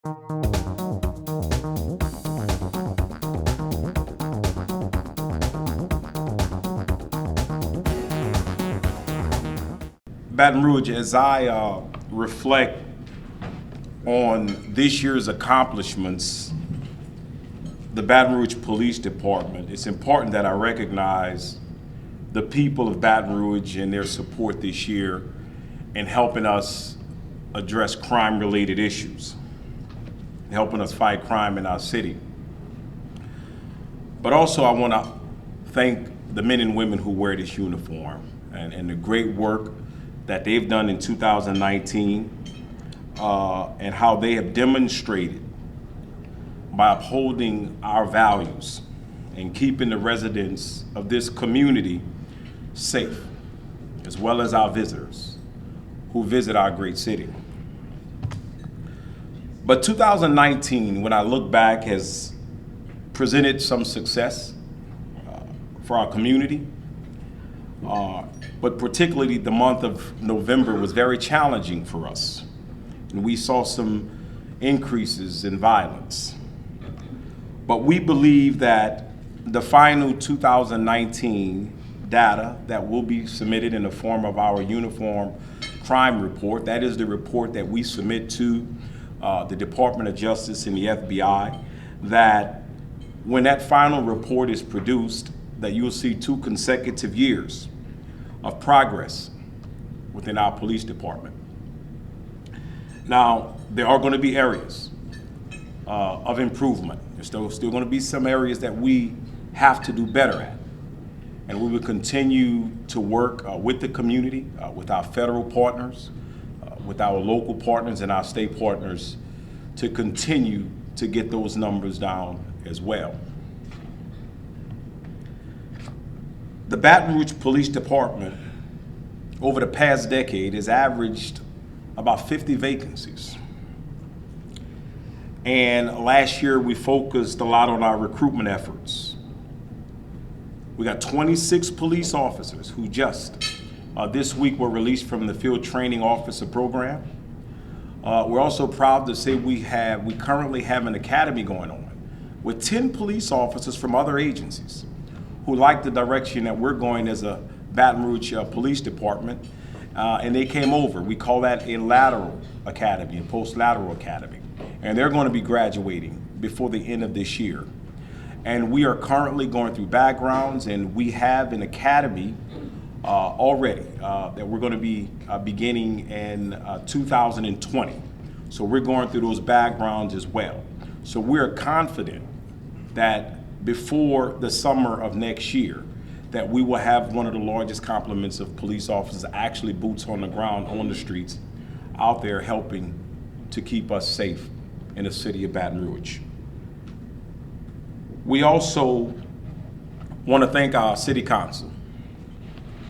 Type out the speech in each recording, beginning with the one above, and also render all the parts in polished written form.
Baton Rouge, as I reflect on this year's accomplishments, the Baton Rouge Police Department, it's important that I recognize the people of Baton Rouge and their support this year in helping us address crime-related issues, helping us fight crime in our city. But also I want to thank the men and women who wear this uniform and the great work that they've done in 2019 and how they have demonstrated by upholding our values and keeping the residents of this community safe, as well as our visitors who visit our great city. But 2019, when I look back, has presented some success for our community. But particularly the month of November was very challenging for us. And we saw some increases in violence. But we believe that the final 2019 data that will be submitted in the form of our uniform crime report, that is the report that we submit to the Department of Justice and the FBI, that when that final report is produced, that you'll see 2 consecutive years of progress within our police department. Now, there are going to be areas of improvement. There's still going to be some areas that we have to do better at. And we will continue to work with the community, with our federal partners, with our local partners and our state partners to continue to get those numbers down as well. The Baton Rouge Police Department over the past decade has averaged about 50 vacancies. And last year we focused a lot on our recruitment efforts. We got 26 police officers who just this week were released from the Field Training Officer program. We're also proud to say we currently have an academy going on with 10 police officers from other agencies who like the direction that we're going as a Baton Rouge Police Department, and they came over. We call that a lateral academy, a post-lateral academy, and they're going to be graduating before the end of this year. And we are currently going through backgrounds, and we have an academy already that we're going to be beginning in 2020. So we're going through those backgrounds as well. So we're confident that before the summer of next year, that we will have one of the largest complements of police officers, actually boots on the ground on the streets, out there helping to keep us safe in the city of Baton Rouge. We also want to thank our city council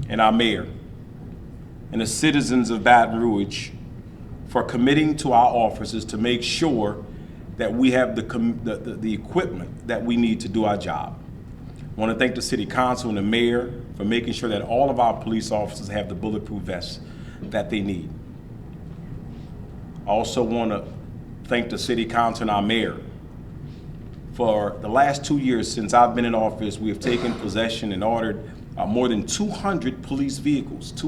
and our mayor and the citizens of Baton Rouge for committing to our officers to make sure that we have the equipment that we need to do our job. I want to thank the city council and the mayor for making sure that all of our police officers have the bulletproof vests that they need. I also want to thank the city council and our mayor. For the last 2 years since I've been in office, we have taken possession and ordered more than 200 police vehicles to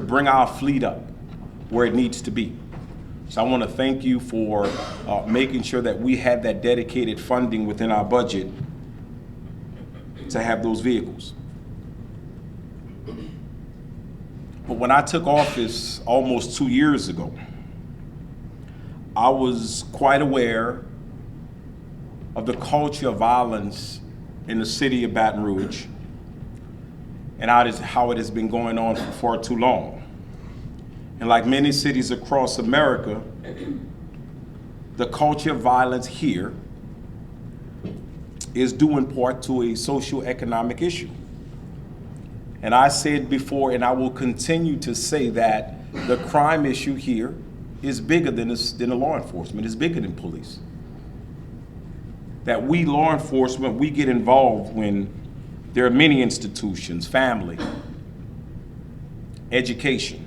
bring our fleet up where it needs to be. So I want to thank you for making sure that we had that dedicated funding within our budget to have those vehicles. But when I took office almost 2 years ago, I was quite aware of the culture of violence in the city of Baton Rouge and how it has been going on for far too long. And like many cities across America, the culture of violence here is due in part to a socioeconomic issue. And I said before, and I will continue to say, that the crime issue here is bigger than the law enforcement, it's bigger than police. That we law enforcement, we get involved when there are many institutions, family, education,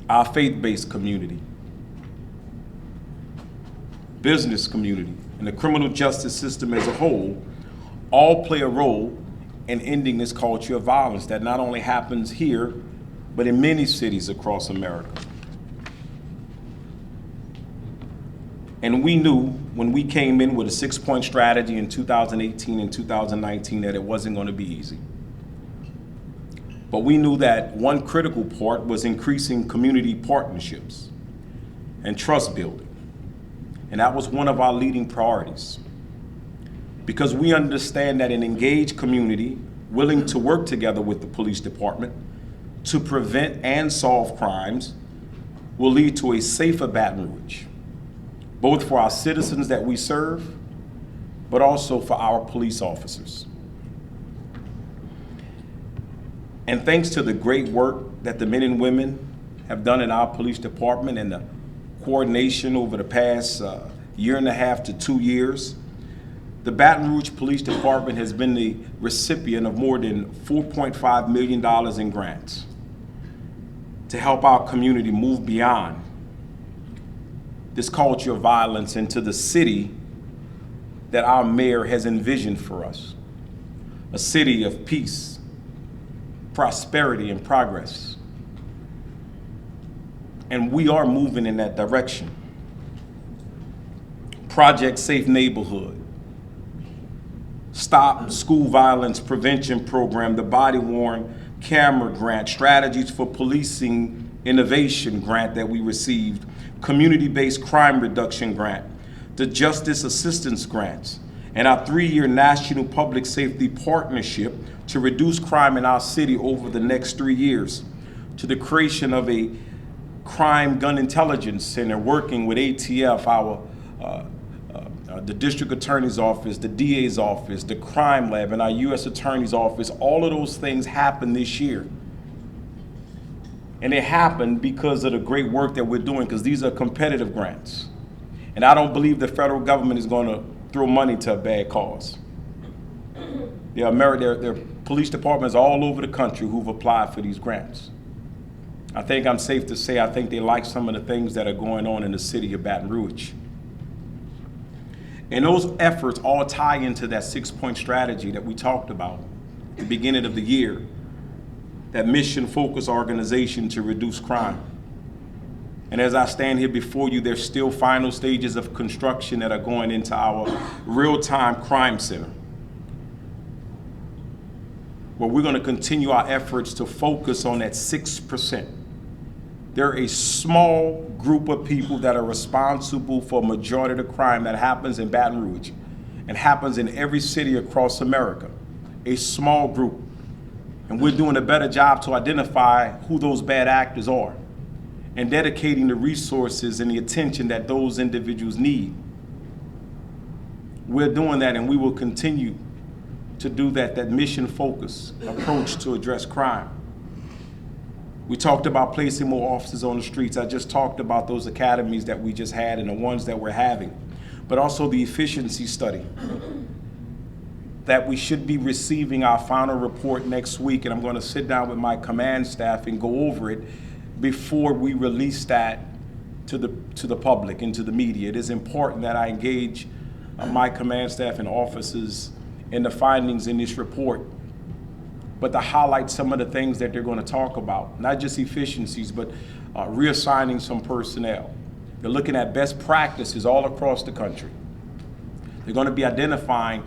our faith-based community, business community, and the criminal justice system as a whole all play a role in ending this culture of violence that not only happens here, but in many cities across America. And we knew when we came in with a 6-point strategy in 2018 and 2019 that it wasn't going to be easy. But we knew that one critical part was increasing community partnerships and trust building. And that was one of our leading priorities. Because we understand that an engaged community willing to work together with the police department to prevent and solve crimes will lead to a safer Baton Rouge, both for our citizens that we serve, but also for our police officers. And thanks to the great work that the men and women have done in our police department and the coordination over the past year and a half to 2 years, the Baton Rouge Police Department has been the recipient of more than $4.5 million in grants to help our community move beyond this culture of violence into the city that our mayor has envisioned for us, a city of peace, prosperity, and progress. And we are moving in that direction. Project Safe Neighborhood, Stop School Violence Prevention Program, the Body-Worn Camera Grant, Strategies for Policing Innovation Grant that we received, Community-Based Crime Reduction Grant, the Justice Assistance Grants, and our 3-year National Public Safety Partnership to reduce crime in our city over the next 3 years, to the creation of a Crime Gun Intelligence Center working with ATF, the District Attorney's Office, the DA's Office, the Crime Lab, and our U.S. Attorney's Office. All of those things happened this year. And it happened because of the great work that we're doing, because these are competitive grants. And I don't believe the federal government is going to throw money to a bad cause. There are police departments all over the country who've applied for these grants. I think I'm safe to say I think they like some of the things that are going on in the city of Baton Rouge. And those efforts all tie into that 6-point strategy that we talked about at the beginning of the year, that mission-focused organization to reduce crime. And as I stand here before you, there's still final stages of construction that are going into our real-time crime center, where we're going to continue our efforts to focus on that 6%. They're a small group of people that are responsible for a majority of the crime that happens in Baton Rouge and happens in every city across America. A small group. And we're doing a better job to identify who those bad actors are and dedicating the resources and the attention that those individuals need. We're doing that, and we will continue to do that mission-focused approach to address crime. We talked about placing more officers on the streets. I just talked about those academies that we just had and the ones that we're having, but also the efficiency study that we should be receiving our final report next week, and I'm going to sit down with my command staff and go over it before we release that to the public and to the media. It is important that I engage my command staff and officers in the findings in this report, but to highlight some of the things that they're going to talk about, not just efficiencies, but reassigning some personnel. They're looking at best practices all across the country. They're going to be identifying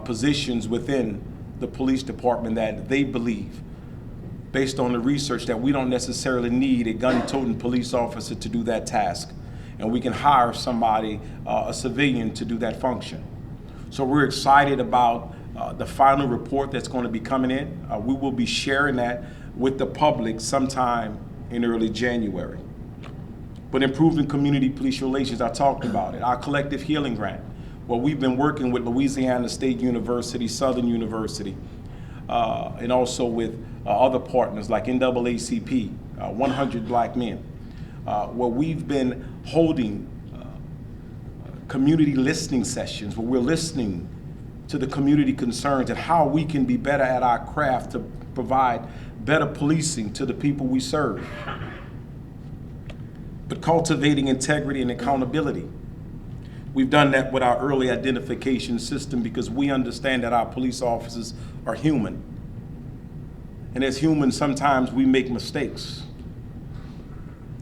positions within the police department that they believe, based on the research, that we don't necessarily need a gun-toting police officer to do that task, and we can hire somebody, a civilian, to do that function. So we're excited about the final report that's going to be coming in. We will be sharing that with the public sometime in early January. But improving community police relations, I talked about it. Our collective healing grant, well, we've been working with Louisiana State University, Southern University, and also with other partners like NAACP, 100 Black Men, where we've been holding community listening sessions where we're listening to the community concerns and how we can be better at our craft to provide better policing to the people we serve. But cultivating integrity and accountability, We've done that with our early identification system because we understand that our police officers are human. And as humans, sometimes we make mistakes.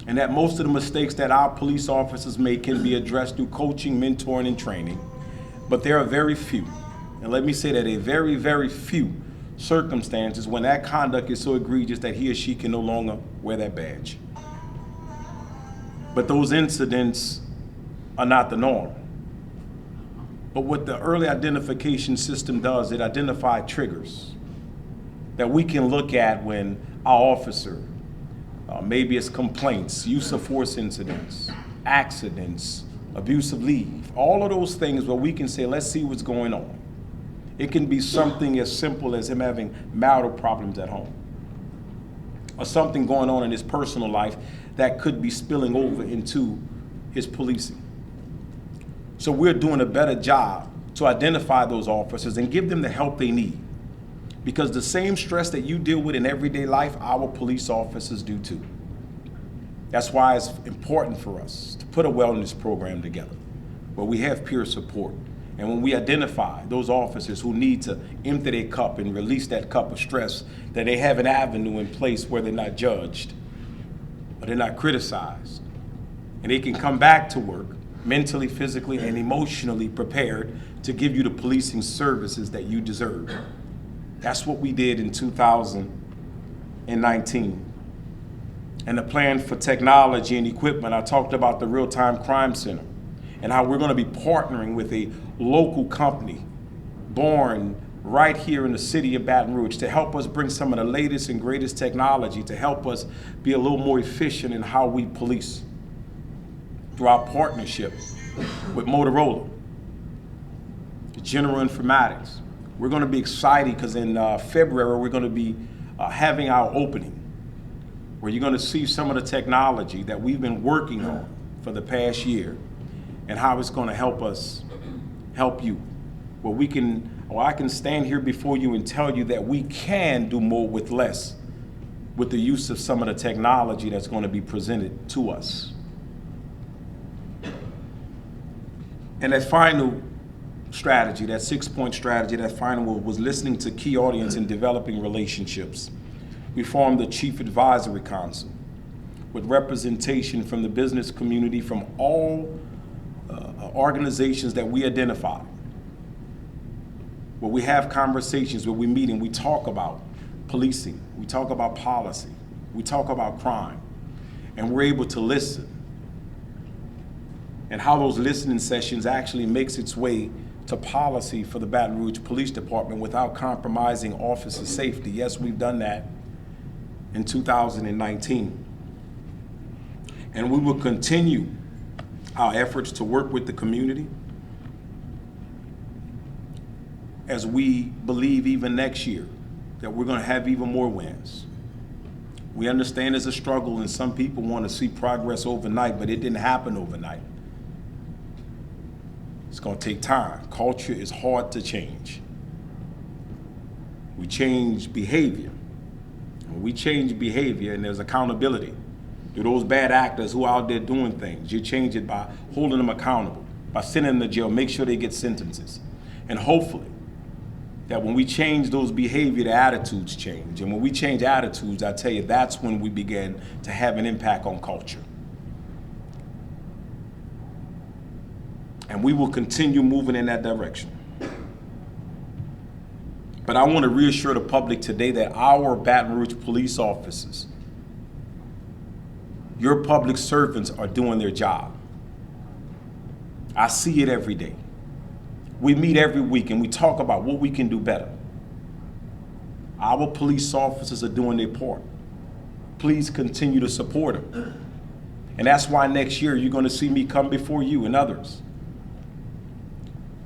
And that most of the mistakes that our police officers make can be addressed through coaching, mentoring, and training. But there are very few, and let me say that a very, very few circumstances when that conduct is so egregious that he or she can no longer wear that badge. But those incidents are not the norm. But what the early identification system does, it identifies triggers that we can look at when our officer, maybe it's complaints, use of force incidents, accidents, abuse of leave, all of those things where we can say, let's see what's going on. It can be something as simple as him having marital problems at home, or something going on in his personal life that could be spilling over into his policing. So we're doing a better job to identify those officers and give them the help they need. Because the same stress that you deal with in everyday life, our police officers do too. That's why it's important for us to put a wellness program together where we have peer support. And when we identify those officers who need to empty their cup and release that cup of stress, that they have an avenue in place where they're not judged or they're not criticized. And they can come back to work mentally, physically, and emotionally prepared to give you the policing services that you deserve. That's what we did in 2019. And the plan for technology and equipment, I talked about the Real-Time Crime Center and how we're going to be partnering with a local company born right here in the city of Baton Rouge to help us bring some of the latest and greatest technology to help us be a little more efficient in how we police through our partnership with Motorola, General Informatics. We're going to be excited because in February we're going to be having our opening where you're going to see some of the technology that we've been working on for the past year and how it's going to help us help you. Where I can stand here before you and tell you that we can do more with less with the use of some of the technology that's going to be presented to us. And that final strategy, that 6-point strategy, that final was listening to key audience and developing relationships. We formed the Chief Advisory Council with representation from the business community from all organizations that we identify, where we have conversations, where we meet and we talk about policing, we talk about policy, we talk about crime, and we're able to listen. And how those listening sessions actually makes its way to policy for the Baton Rouge Police Department without compromising officer safety. Yes, we've done that in 2019. And we will continue our efforts to work with the community as we believe even next year that we're going to have even more wins. We understand there's a struggle and some people want to see progress overnight, but it didn't happen overnight. It's going to take time. Culture is hard to change. We change behavior. When we change behavior and there's accountability to those bad actors who are out there doing things, you change it by holding them accountable, by sending them to jail, make sure they get sentences. And hopefully that when we change those behavior, the attitudes change. And when we change attitudes, I tell you, that's when we begin to have an impact on culture. And we will continue moving in that direction. But I want to reassure the public today that our Baton Rouge police officers, your public servants, are doing their job. I see it every day. We meet every week and we talk about what we can do better. Our police officers are doing their part. Please continue to support them. And that's why next year you're going to see me come before you and others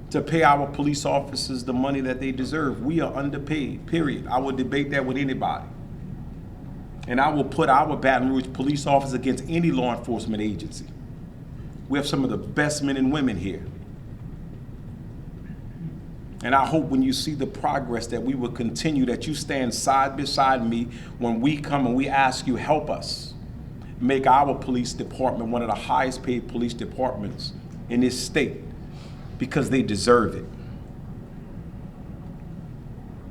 to pay our police officers the money that they deserve. We are underpaid, period. I will debate that with anybody. And I will put our Baton Rouge police officers against any law enforcement agency. We have some of the best men and women here. And I hope when you see the progress that we will continue, that you stand side beside me when we come and we ask you, help us make our police department one of the highest paid police departments in this state, because they deserve it.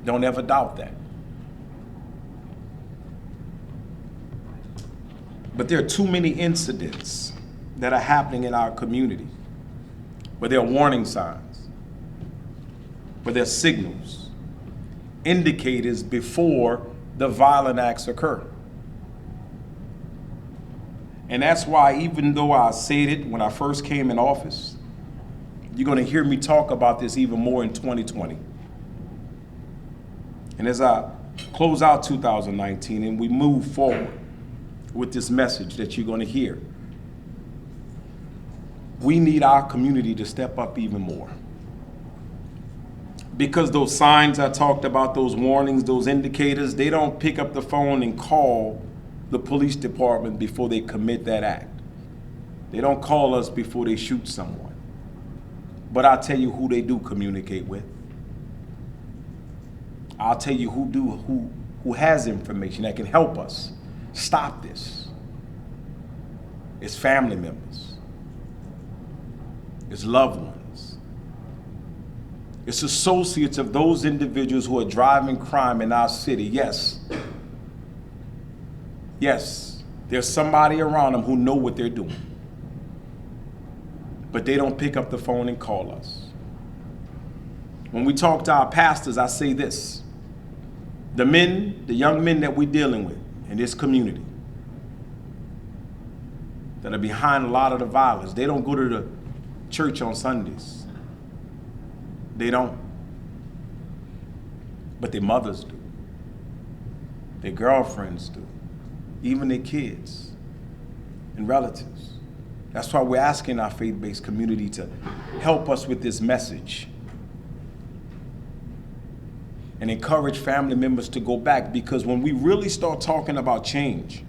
Don't ever doubt that. But there are too many incidents that are happening in our community where there are warning signs, where there are signals, indicators before the violent acts occur. And that's why, even though I said it when I first came in office, you're going to hear me talk about this even more in 2020. And as I close out 2019 and we move forward with this message that you're going to hear, we need our community to step up even more. Because those signs I talked about, those warnings, those indicators, they don't pick up the phone and call the police department before they commit that act. They don't call us before they shoot someone. But I'll tell you who they do communicate with. I'll tell you who has information that can help us stop this. It's family members. It's loved ones. It's associates of those individuals who are driving crime in our city. Yes, there's somebody around them who know what they're doing. But they don't pick up the phone and call us. When we talk to our pastors, I say this. The young men that we're dealing with in this community that are behind a lot of the violence, they don't go to the church on Sundays. They don't. But their mothers do. Their girlfriends do. Even their kids and relatives. That's why we're asking our faith-based community to help us with this message and encourage family members to go back, because when we really start talking about change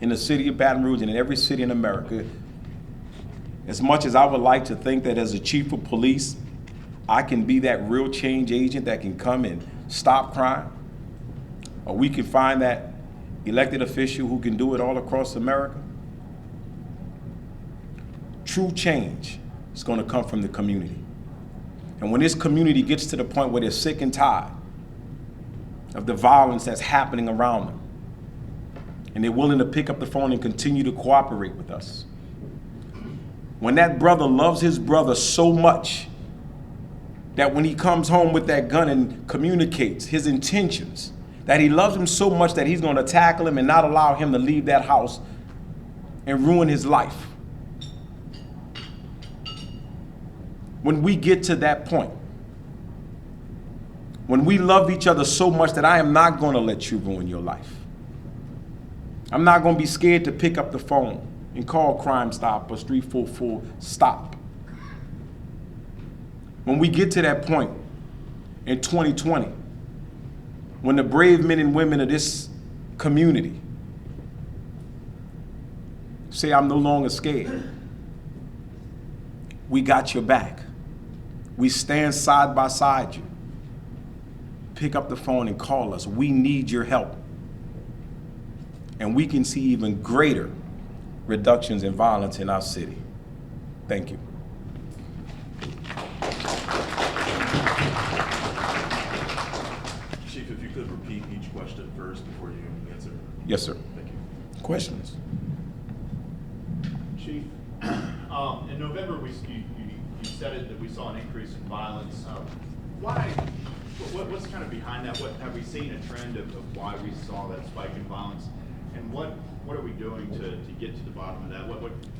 in the city of Baton Rouge and in every city in America, as much as I would like to think that as a chief of police, I can be that real change agent that can come and stop crime, or we can find that elected official who can do it all across America, true change is going to come from the community. And when this community gets to the point where they're sick and tired of the violence that's happening around them, and they're willing to pick up the phone and continue to cooperate with us, when that brother loves his brother so much that when he comes home with that gun and communicates his intentions, that he loves him so much that he's going to tackle him and not allow him to leave that house and ruin his life. When we get to that point, when we love each other so much that I am not going to let you ruin your life. I'm not going to be scared to pick up the phone and call Crime Stoppers 344 stop. When we get to that point in 2020, when the brave men and women of this community say, I'm no longer scared, we got your back. We stand side by side you. Pick up the phone and call us. We need your help. And we can see even greater reductions in violence in our city. Thank you. Chief, if you could repeat each question first before you answer. Yes, sir. Thank you. Questions? Chief, in November, you said it that we saw an increase in violence. Why? What's kind of behind that? What have we seen a trend of why we saw that spike in violence? And what are we doing to get to the bottom of that?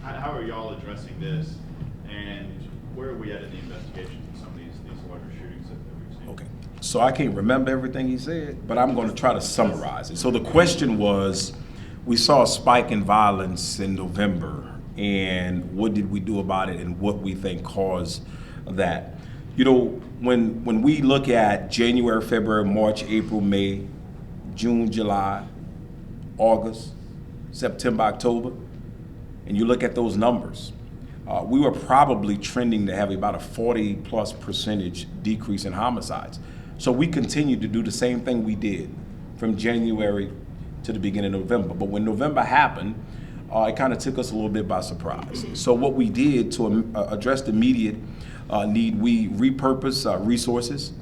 How are y'all addressing this? And where are we at in the investigation of some of these larger shootings that we've seen? Okay. So I can't remember everything he said, but I'm going to try to summarize it. So the question was, we saw a spike in violence in November, and what did we do about it, and what we think caused that? You know, when we look at January, February, March, April, May, June, July, August, September, October, and you look at those numbers, we were probably trending to have about a 40+% decrease in homicides. So we continued to do the same thing we did from January to the beginning of November. But when November happened, it kind of took us a little bit by surprise. So what we did to address the immediate need, we repurposed resources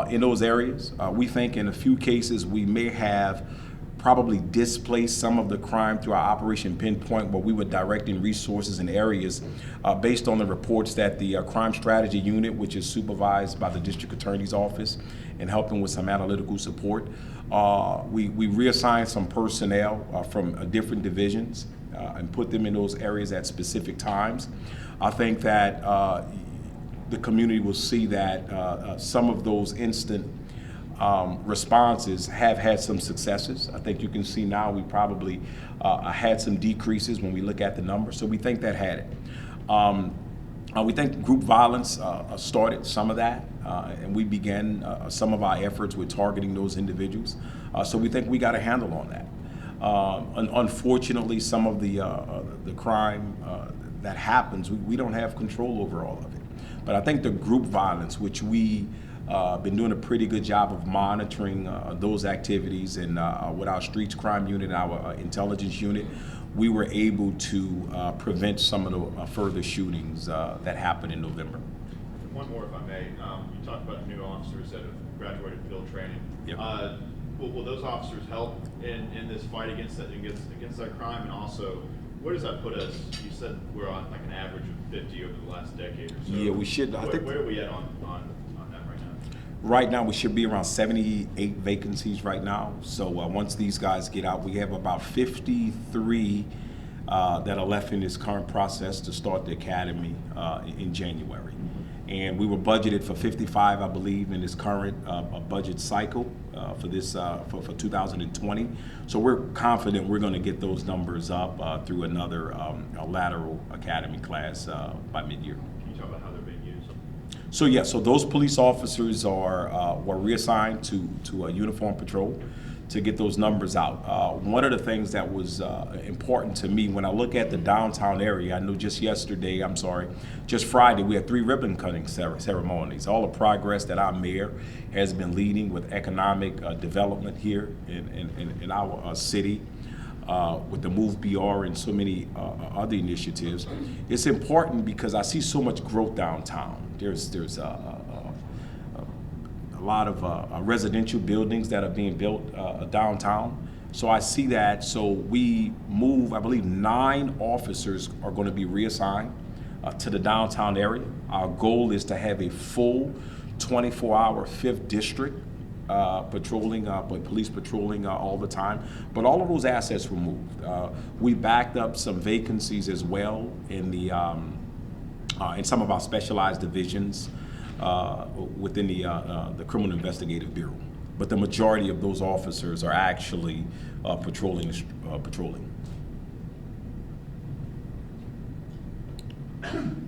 in those areas. We think in a few cases we may have probably displaced some of the crime through our Operation Pinpoint, where we were directing resources in areas based on the reports that the Crime Strategy Unit, which is supervised by the District Attorney's Office and helping with some analytical support, we reassigned some personnel from different divisions and put them in those areas at specific times. I think that the community will see that some of those instant responses have had some successes. I think you can see now we probably had some decreases when we look at the numbers, so we think that had it. We think group violence started some of that, and we began some of our efforts with targeting those individuals. So we think we got a handle on that. Unfortunately, some of the crime that happens, we don't have control over all of it. But I think the group violence, which we been doing a pretty good job of monitoring those activities, and with our streets crime unit, our intelligence unit, we were able to prevent some of the further shootings that happened in November. One more, if I may. You talked about the new officers that have graduated field training. Yep. Will those officers help in this fight against that crime? And also, where does that put us? You said we're on like an average of 50 over the last decade or so. Yeah, we should. Where are we at on that right now? Right now, we should be around 78 vacancies right now. So once these guys get out, we have about 53 that are left in this current process to start the academy in January. And we were budgeted for 55, I believe, in this current budget cycle for 2020. So we're confident we're going to get those numbers up through another lateral academy class by mid-year. Can you talk about how they're being used? So yeah, so those police officers were reassigned to a uniform patrol to get those numbers out. One of the things that was important to me when I look at the downtown area, I know just Friday, we had 3 ribbon cutting ceremonies. All the progress that our mayor has been leading with economic development here in our city, with the Move BR and so many other initiatives. It's important because I see so much growth downtown. There's a lot of residential buildings that are being built downtown. So I see that. So we move, I believe 9 officers are going to be reassigned to the downtown area. Our goal is to have a full 24-hour 5th district patrolling, police patrolling all the time. But all of those assets were moved. We backed up some vacancies as well in some of our specialized divisions within the Criminal Investigative Bureau. But the majority of those officers are actually patrolling.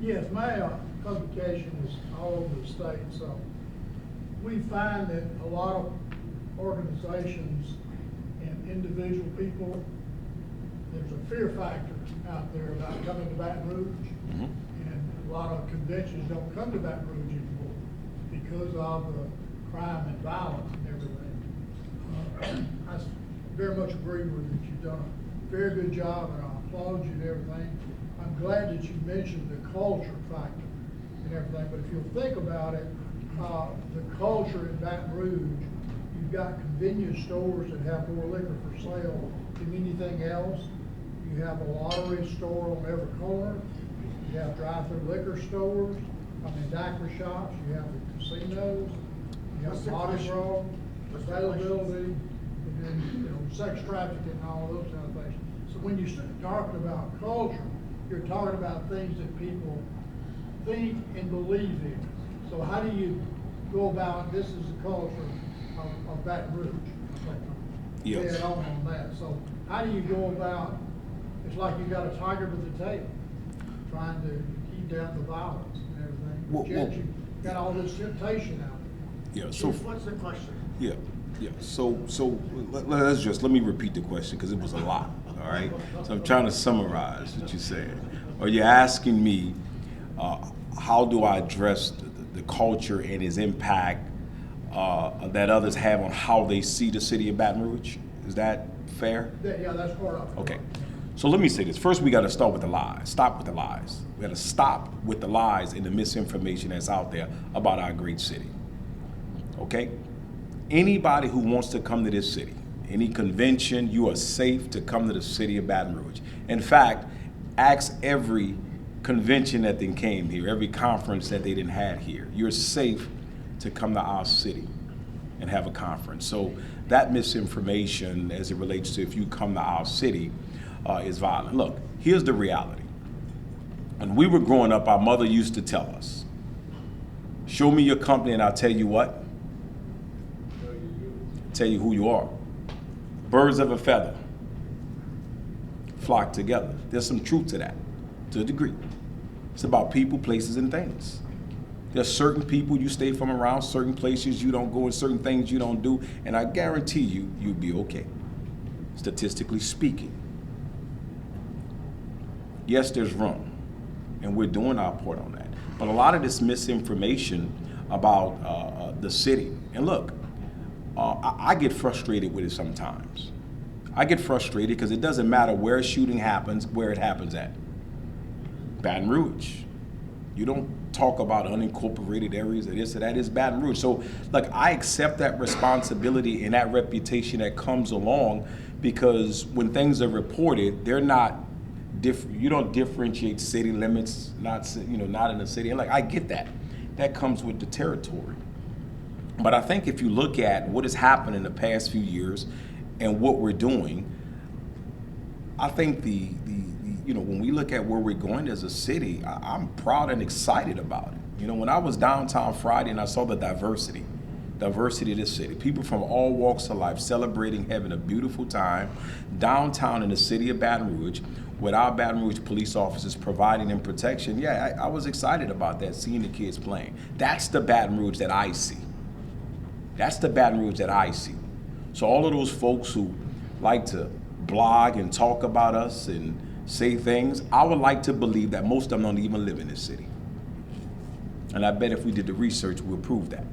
Yes, my publication is all over the state, so we find that a lot of organizations and individual people, there's a fear factor out there about coming to Baton Rouge. Mm-hmm. And a lot of conventions don't come to Baton Rouge anymore because of the crime and violence and everything. I very much agree with you. You've done a very good job, and I applaud you and everything. I'm glad that you mentioned the culture factor and everything, but if you'll think about it, the culture in Baton Rouge, you've got convenience stores that have more liquor for sale than anything else. You have a lottery store on every corner. You have drive-through liquor stores, daiquiri shops, you have the casinos, you have Mardi Gras, availability, and then, sex trafficking and all those kind of things. So when you start talking about culture, you're talking about things that people think and believe in. So how do you go about, this is the culture of Baton Rouge? Yes. Dead on that. So how do you go about, it's like you got a tiger with a tail, trying to keep down the violence and everything. Well, Yet you got all this temptation out there. Yeah. So Chief, what's the question? yeah. So let me repeat the question because it was a lot. All right. So I'm trying to summarize what you're saying. Are you asking me how do I address the culture and its impact that others have on how they see the city of Baton Rouge? Is that fair? Yeah, that's part of it. Okay. So let me say this. First, we got to start with the lies. Stop with the lies. We got to stop with the lies and the misinformation that's out there about our great city. Okay? Anybody who wants to come to this city, any convention, you are safe to come to the city of Baton Rouge. In fact, ask every convention that then came here, every conference that they didn't have here. You're safe to come to our city and have a conference. So that misinformation as it relates to if you come to our city is violent. Look, here's the reality. When we were growing up, our mother used to tell us, show me your company and I'll tell you what? Tell you who you are. Birds of a feather flock together. There's some truth to that, to a degree. It's about people, places, and things. There's certain people you stay from around, certain places you don't go, and certain things you don't do, and I guarantee you, you'll be okay, statistically speaking. Yes, there's room, and we're doing our part on that. But a lot of this misinformation about the city, and look, I get frustrated with it sometimes. I get frustrated because it doesn't matter where a shooting happens, where it happens at. Baton Rouge. You don't talk about unincorporated areas or this or that. It's Baton Rouge. So, look, I accept that responsibility and that reputation that comes along because when things are reported, they're not you don't differentiate city limits, not in a city. And like, I get that. That comes with the territory. But I think if you look at what has happened in the past few years and what we're doing, I think when we look at where we're going as a city, I'm proud and excited about it. When I was downtown Friday and I saw the diversity of this city, people from all walks of life celebrating, having a beautiful time downtown in the city of Baton Rouge with our Baton Rouge police officers providing them protection. Yeah, I was excited about that, seeing the kids playing. That's the Baton Rouge that I see. That's the Baton Rouge that I see. So all of those folks who like to blog and talk about us and say things, I would like to believe that most of them don't even live in this city. And I bet if we did the research, we'll prove that.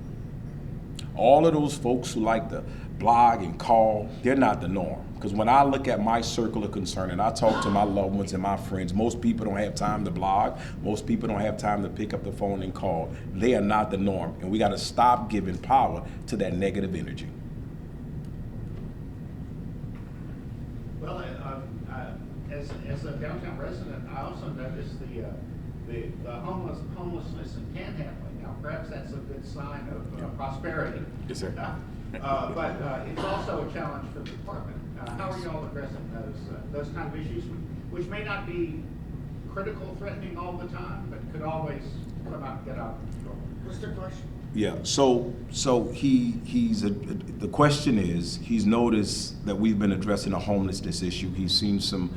All of those folks who like to blog and call, they're not the norm. Because when I look at my circle of concern and I talk to my loved ones and my friends, most people don't have time to blog. Most people don't have time to pick up the phone and call. They are not the norm. And we got to stop giving power to that negative energy. Well, as a downtown resident, I also noticed the homelessness and panhandling. Now, perhaps that's a good sign of prosperity. Yes, sir. But it's also a challenge for the department. How are you all addressing those kind of issues, which may not be critical, threatening all the time, but could always come out and get out of control? What's the question? Yeah. So the question is, he's noticed that we've been addressing a homelessness issue. He's seen some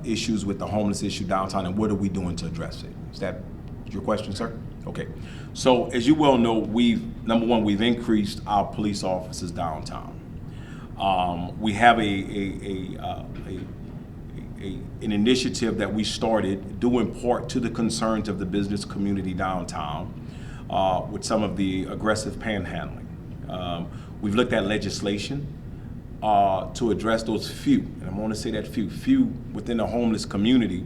issues with the homeless issue downtown, and what are we doing to address it? Is that your question, sir? Okay. So as you well know, number one, we've increased our police officers downtown. We have an initiative that we started due in part to the concerns of the business community downtown with some of the aggressive panhandling. We've looked at legislation to address those few, and I want to say that few within the homeless community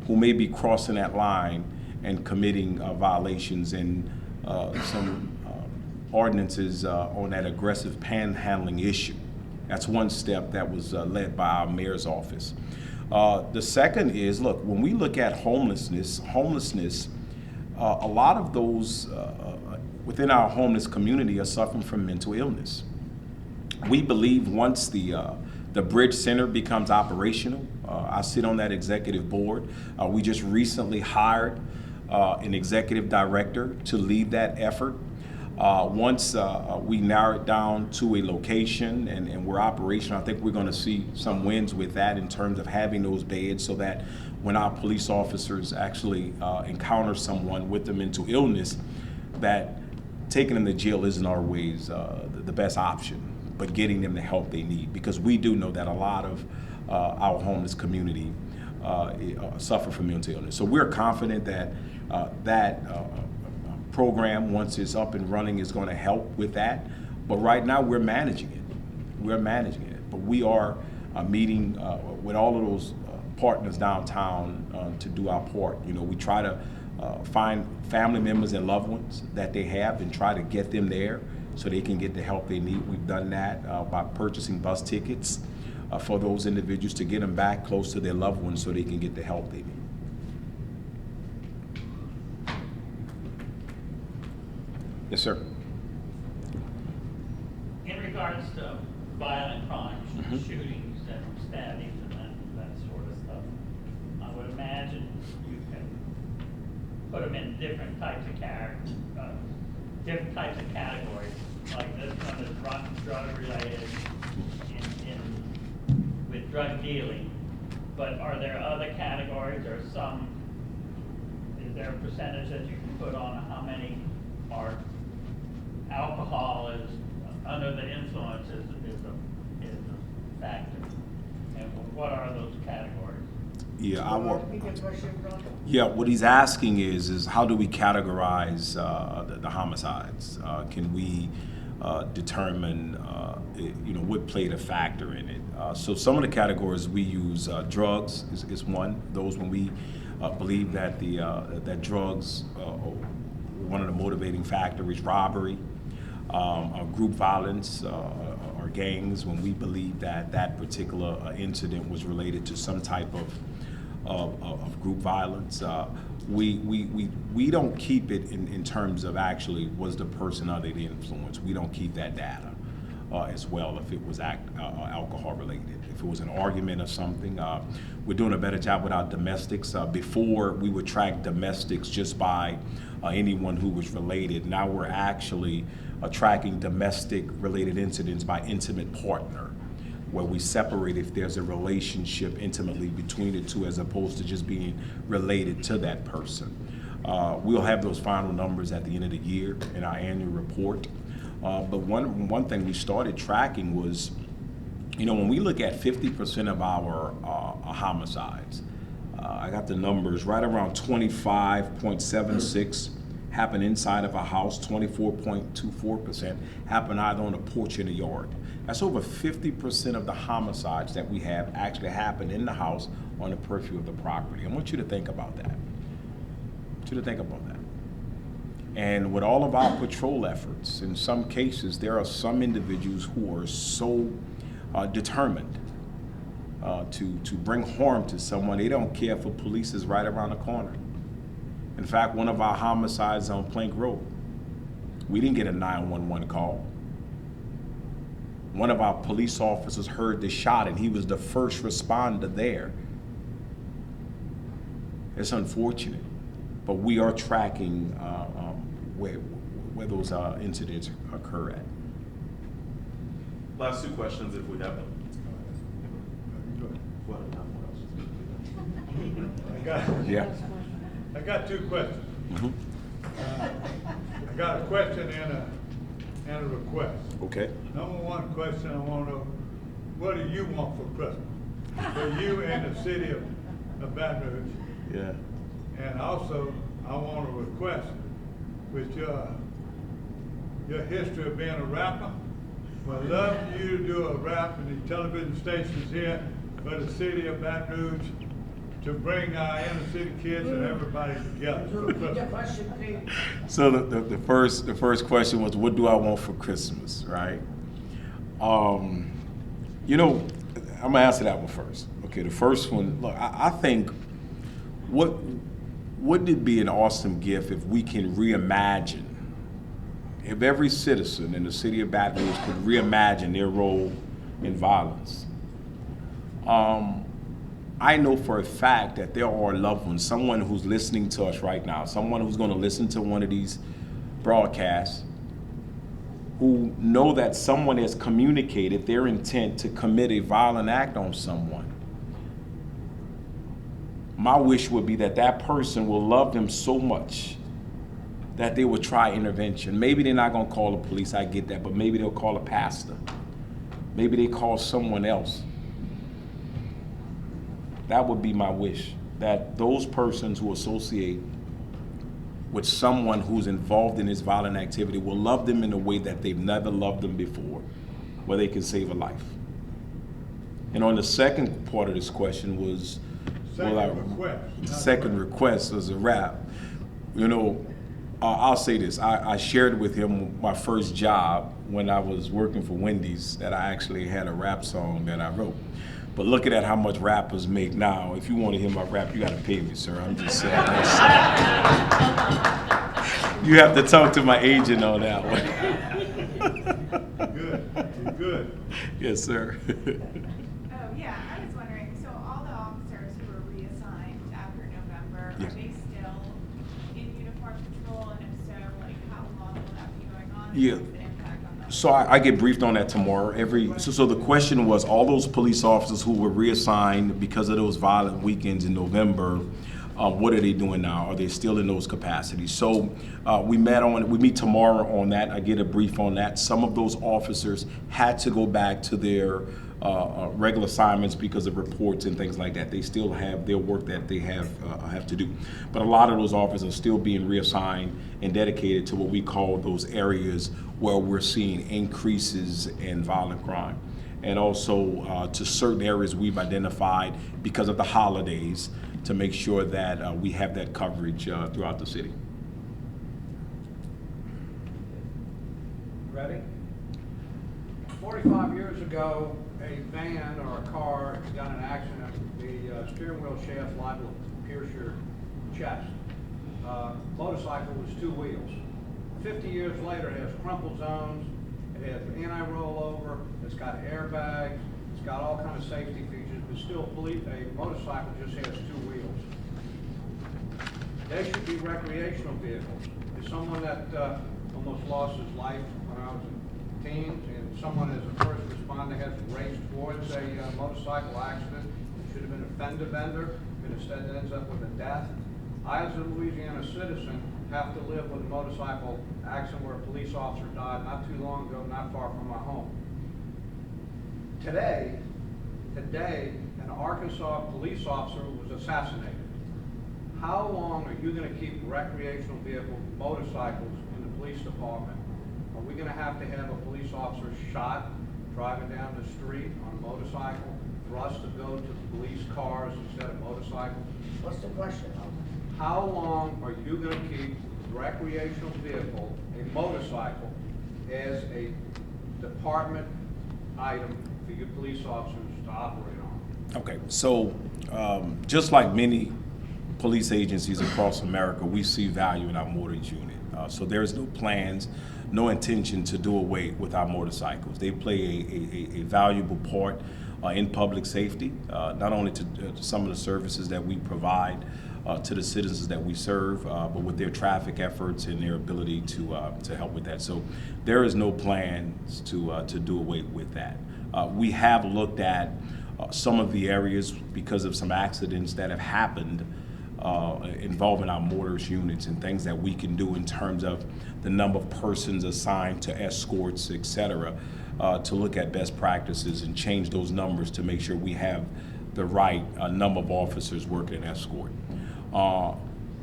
who may be crossing that line and committing violations and some ordinances on that aggressive panhandling issue. That's one step that was led by our mayor's office. The second is, look, when we look at homelessness, a lot of those within our homeless community are suffering from mental illness. We believe once the Bridge Center becomes operational, I sit on that executive board. We just recently hired an executive director to lead that effort. Once we narrow it down to a location and we're operational, I think we're going to see some wins with that in terms of having those beds so that when our police officers actually encounter someone with a mental illness, that taking them to jail isn't always the best option, but getting them the help they need, because we do know that a lot of our homeless community suffer from mental illness. So we're confident that that program, once it's up and running, is going to help with that. But right now we're managing it. But we are meeting with all of those partners downtown to do our part. You know, we try to find family members and loved ones that they have and try to get them there so they can get the help they need. We've done that by purchasing bus tickets for those individuals to get them back close to their loved ones so they can get the help they need. Yes, sir. In regards to violent crimes, Mhm. shootings and stabbings and that sort of stuff, I would imagine you can put them in different types of different types of categories. Like this one is drug related with drug dealing. But are there other categories or is there a percentage that you can put on how many are alcohol is under the influence is a factor? And what are those categories? Yeah, what he's asking is how do we categorize the homicides? Can we determine, what played a factor in it? So some of the categories we use, drugs is one. Those when we believe that that drugs one of the motivating factors, robbery, group violence, or gangs, when we believe that that particular incident was related to some type of group violence. We don't keep it in terms of actually was the person under the influence. We don't keep that data as well if it was alcohol related. If it was an argument or something, we're doing a better job with our domestics. Before we would track domestics just by anyone who was related. Now we're actually tracking domestic related incidents by intimate partner, where we separate if there's a relationship intimately between the two as opposed to just being related to that person. We'll have those final numbers at the end of the year in our annual report. But one thing we started tracking was, when we look at 50% of our homicides, I got the numbers right around 25.76 happen inside of a house, 24.24% happen either on a porch or in a yard. That's over 50% of the homicides that we have actually happen in the house on the purview of the property. I want you to think about that. And with all of our patrol efforts, in some cases, there are some individuals who are so determined to bring harm to someone, they don't care if the police is right around the corner. In fact, one of our homicides on Plank Road, we didn't get a 911 call. One of our police officers heard the shot and he was the first responder there. It's unfortunate, but we are tracking where those incidents occur at. Last two questions if we have them. I got two questions. Mm-hmm. I got a question and a request. Okay. Number one question, I want to know, what do you want for Christmas? For you and the city of Baton Rouge. Yeah. And also, I want to request, with your history of being a rapper, I'd love for you to do a rap in the television stations here for the city of Baton Rouge to bring our inner city kids and everybody together for Christmas. So the first question was, what do I want for Christmas, right? I'm gonna answer that one first. Okay, the first one, look, I think wouldn't it be an awesome gift if we can reimagine, if every citizen in the city of Baton Rouge could reimagine their role in violence. I know for a fact that there are loved ones, someone who's listening to us right now, someone who's going to listen to one of these broadcasts, who know that someone has communicated their intent to commit a violent act on someone. My wish would be that that person will love them so much that they will try intervention. Maybe they're not going to call the police, I get that, but maybe they'll call a pastor. Maybe they call someone else. That would be my wish, that those persons who associate with someone who's involved in this violent activity will love them in a way that they've never loved them before, where they can save a life. And on the second part of this question was, second request was a rap. You know, I'll say this, I shared with him my first job when I was working for Wendy's that I actually had a rap song that I wrote. But looking at how much rappers make now, if you want to hear my rap, you got to pay me, sir. I'm just saying. You have to talk to my agent on that one. Good, you're good. Yes, sir. Oh, yeah, I was wondering, so all the officers who were reassigned after November, Yes. are they still in uniform patrol? And if so, like, how long will that be going on? And Yeah. what's the impact on that? So I get briefed on that tomorrow. So the question was, all those police officers who were reassigned because of those violent weekends in November, what are they doing now? Are they still in those capacities? So we meet tomorrow on that. I get a brief on that. Some of those officers had to go back to their regular assignments because of reports and things like that. They still have their work that they have to do. But a lot of those officers are still being reassigned and dedicated to what we call those areas where we're seeing increases in violent crime. And also to certain areas we've identified because of the holidays to make sure that we have that coverage throughout the city. Ready? 45 years ago, a van or a car got in an accident. The steering wheel shaft liable to pierce your chest. Motorcycle was 2 wheels. 50 years later, it has crumple zones, it has anti-rollover, it's got airbags, it's got all kinds of safety features, but still, a motorcycle just has 2 wheels. They should be recreational vehicles. As someone that almost lost his life when I was a teen, and someone as a first responder has raced towards a motorcycle accident, it should have been a fender bender, but instead it ends up with a death. I, as a Louisiana citizen, have to live with a motorcycle accident where a police officer died not too long ago, not far from my home. Today, an Arkansas police officer was assassinated. How long are you going to keep recreational vehicle motorcycles in the police department? Are we going to have a police officer shot driving down the street on a motorcycle for us to go to the police cars instead of motorcycles? What's the question? How long are you going to keep recreational vehicle, a motorcycle, as a department item for your police officers to operate on? Okay, so just like many police agencies across America, we see value in our motorage unit. So there's no plans, no intention to do away with our motorcycles. They play a valuable part in public safety, not only to some of the services that we provide to the citizens that we serve, but with their traffic efforts and their ability to help with that. So there is no plans to do away with that. We have looked at some of the areas because of some accidents that have happened involving our motorist units and things that we can do in terms of the number of persons assigned to escorts, et cetera, to look at best practices and change those numbers to make sure we have the right number of officers working an escort.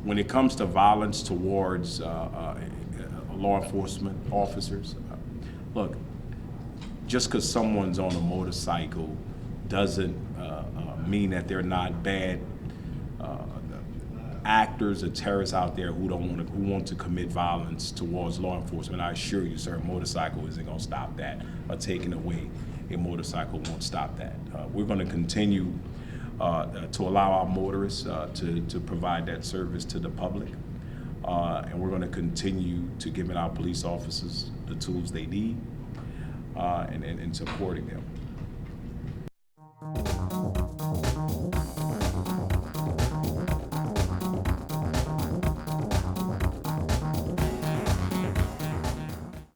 When it comes to violence towards law enforcement officers, look, just because someone's on a motorcycle doesn't mean that they're not bad actors or terrorists out there who want to commit violence towards law enforcement. I assure you, sir, a motorcycle isn't going to stop that, or taking away a motorcycle won't stop that. We're going to continue to allow our motorists to provide that service to the public, and we're going to continue to give our police officers the tools they need and supporting them.